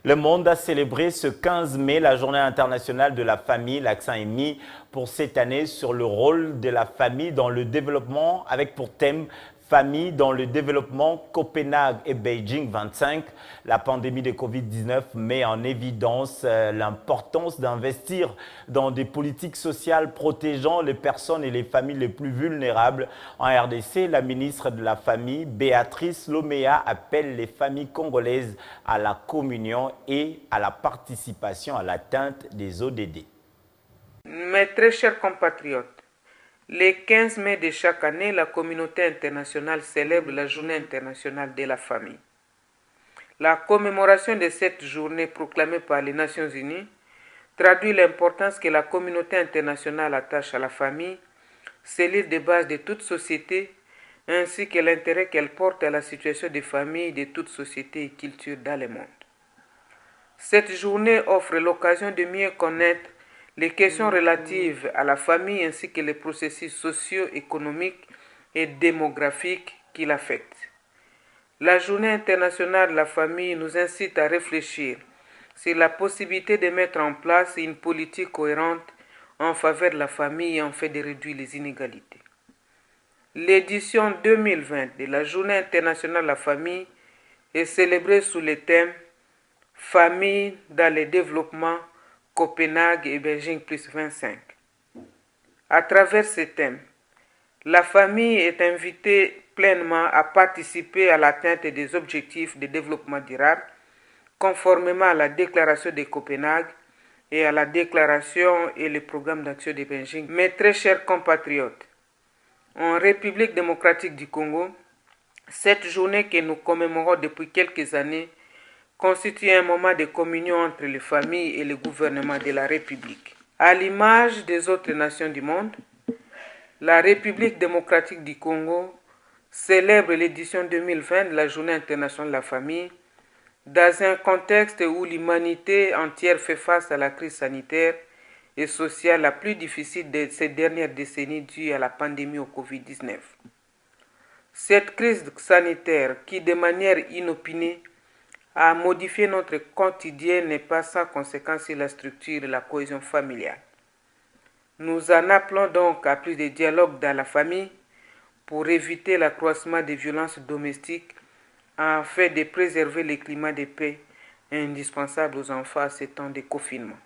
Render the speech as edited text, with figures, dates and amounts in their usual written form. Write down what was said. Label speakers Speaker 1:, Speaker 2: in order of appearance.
Speaker 1: Le monde a célébré ce 15 mai la journée internationale de la famille. L'accent est mis pour cette année sur le rôle de la famille dans le développement avec pour thème famille dans le développement Copenhague et Beijing 25. La pandémie de Covid-19 met en évidence l'importance d'investir dans des politiques sociales protégeant les personnes et les familles les plus vulnérables. En RDC, la ministre de la Famille, Béatrice Lomea, appelle les familles congolaises à la communion et à la participation à l'atteinte des ODD.
Speaker 2: Mes très chers compatriotes, le 15 mai de chaque année, la communauté internationale célèbre la Journée internationale de la famille. La commémoration de cette journée proclamée par les Nations Unies traduit l'importance que la communauté internationale attache à la famille, cellule de base de toute société, ainsi que l'intérêt qu'elle porte à la situation des familles de toute société et culture dans le monde. Cette journée offre l'occasion de mieux connaître les questions relatives à la famille ainsi que les processus socio-économiques et démographiques qui l'affectent. La Journée internationale de la famille nous incite à réfléchir sur la possibilité de mettre en place une politique cohérente en faveur de la famille et en fait de réduire les inégalités. L'édition 2020 de la Journée internationale de la famille est célébrée sous le thème Famille dans le développement Copenhague et Beijing plus 25. À travers ce thème, la famille est invitée pleinement à participer à l'atteinte des objectifs de développement durable conformément à la déclaration de Copenhague et à la déclaration et le programme d'action de Beijing. Mes très chers compatriotes, en République démocratique du Congo, cette journée que nous commémorons depuis quelques années constitue un moment de communion entre les familles et le gouvernement de la République. À l'image des autres nations du monde, la République démocratique du Congo célèbre l'édition 2020 de la Journée internationale de la famille dans un contexte où l'humanité entière fait face à la crise sanitaire et sociale la plus difficile de ces dernières décennies due à la pandémie au Covid-19. Cette crise sanitaire qui, de manière inopinée, a modifié notre quotidien n'est pas sans conséquence sur la structure et la cohésion familiale. Nous en appelons donc à plus de dialogue dans la famille pour éviter l'accroissement des violences domestiques afin de préserver le climat de paix indispensable aux enfants à ces temps de confinement.